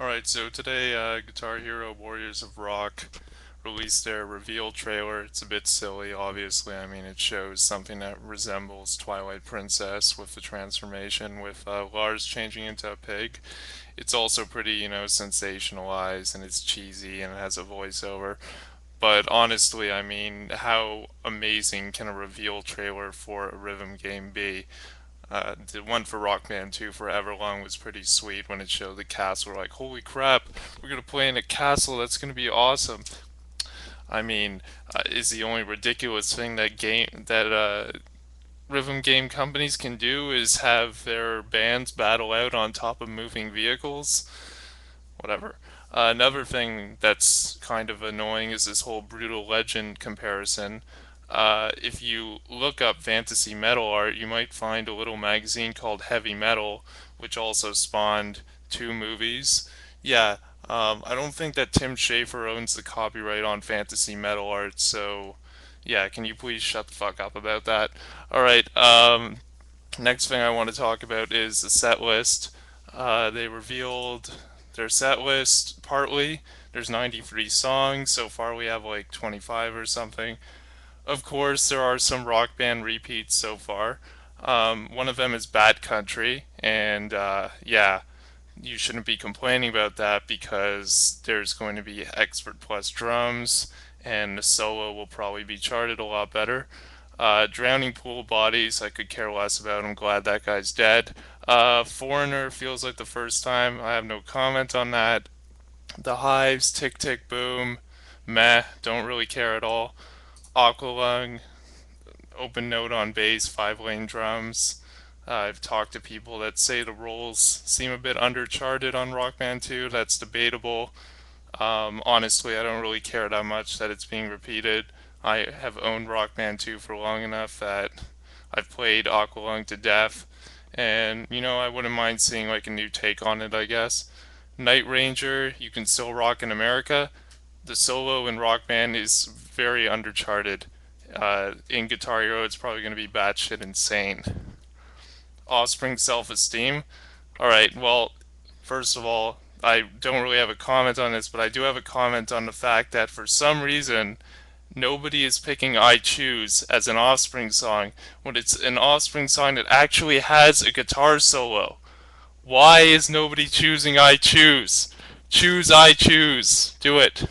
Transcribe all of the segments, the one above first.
Alright, so today Guitar Hero Warriors of Rock released their reveal trailer. It's a bit silly, obviously. I mean, it shows something that resembles Twilight Princess with the transformation, with Lars changing into a pig. It's also pretty, sensationalized, and it's cheesy, and it has a voiceover. But honestly, I mean, how amazing can a reveal trailer for a rhythm game be? The one for Rock Band 2 for Everlong was pretty sweet when it showed the castle. We're like, holy crap, we're gonna play in a castle. That's gonna be awesome. I mean, is the only ridiculous thing that rhythm game companies can do is have their bands battle out on top of moving vehicles. Whatever. Another thing that's kind of annoying is this whole brutal legend comparison. If you look up fantasy metal art, you might find a little magazine called Heavy Metal, which also spawned two movies. Yeah, I don't think that Tim Schafer owns the copyright on fantasy metal art, so yeah, can you please shut the fuck up about that? Alright, next thing I want to talk about is the set list. They revealed their set list partly. There's 93 songs. So far, we have like 25 or something. Of course, there are some rock band repeats so far. One of them is Bad Country, and yeah, you shouldn't be complaining about that because there's going to be Expert Plus drums, and the solo will probably be charted a lot better. Drowning Pool Bodies, I could care less about. I'm glad that guy's dead. Foreigner feels like the first time. I have no comment on that. The Hives, Tick Tick Boom, meh, don't really care at all. Aqualung, open note on bass, 5 lane drums. I've talked to people that say the roles seem a bit undercharted on Rock Band 2. That's debatable. Honestly, I don't really care that much that it's being repeated. I have owned Rock Band 2 for long enough that I've played Aqualung to death, and I wouldn't mind seeing like a new take on it, I guess. Night Ranger, you can still rock in America. The solo in Rock Band is very undercharted. In Guitar Hero, it's probably going to be batshit insane. Offspring Self Esteem. Alright, well, first of all, I don't really have a comment on this, but I do have a comment on the fact that for some reason, nobody is picking I Choose as an Offspring song when it's an Offspring song that actually has a guitar solo. Why is nobody choosing I Choose? Choose I Choose. Do it.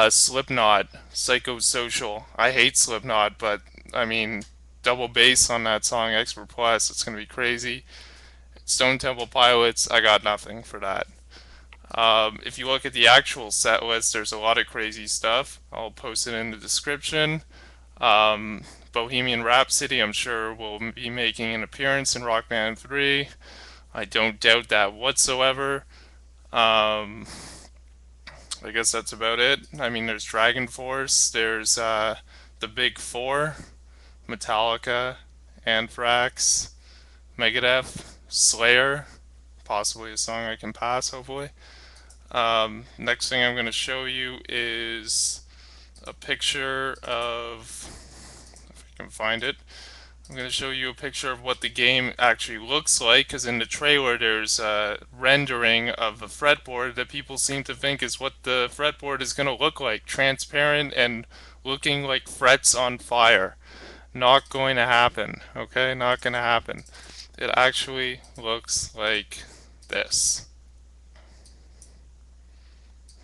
Slipknot, Psychosocial. I hate Slipknot, but I mean, double bass on that song, Expert Plus, it's gonna be crazy. Stone Temple Pilots, I got nothing for that. If you look at the actual set list, there's a lot of crazy stuff. I'll post it in the description. Bohemian Rhapsody, I'm sure, will be making an appearance in Rock Band 3. I don't doubt that whatsoever. Um, I guess that's about it. I mean, there's DragonForce, there's the Big Four, Metallica, Anthrax, Megadeth, Slayer, possibly a song I can pass, hopefully. Next thing I'm going to show you is a picture of, if I can find it, I'm going to show you a picture of what the game actually looks like, because in the trailer there's a rendering of the fretboard that people seem to think is what the fretboard is going to look like, transparent and looking like frets on fire. Not going to happen, okay? Not going to happen. It actually looks like this.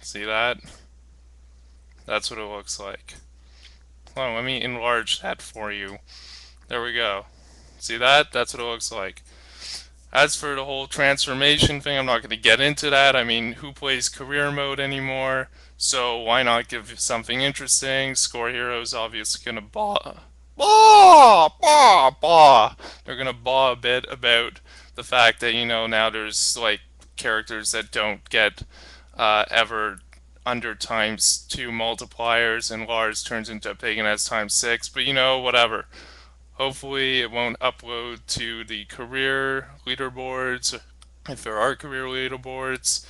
See that? That's what it looks like. Hold on, let me enlarge that for you. There we go. See that? That's what it looks like. As for the whole transformation thing, I'm not going to get into that. I mean, who plays career mode anymore? So why not give something interesting? Score Hero's obviously going to baw. They're going to baw a bit about the fact that, now there's like characters that don't get ever under times 2 multipliers, and Lars turns into a pagan as times 6, but whatever. Hopefully, it won't upload to the career leaderboards, if there are career leaderboards.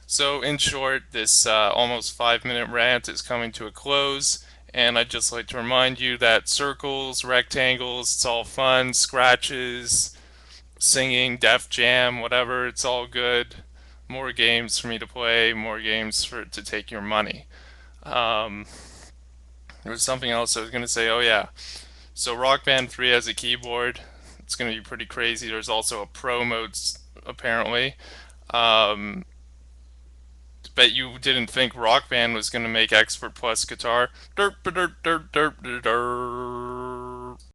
So, in short, this almost 5 minute rant is coming to a close, and I'd just like to remind you that circles, rectangles, it's all fun, scratches, singing, Def Jam, whatever. It's all good. More games for me to play, more games for to take your money. Um, there was something else I was gonna say. Oh yeah, so Rock Band 3 has a keyboard. It's gonna be pretty crazy. There's also a pro mode apparently. Um, Bet you didn't think Rock Band was gonna make Expert Plus guitar. Derp derp derp derp derp.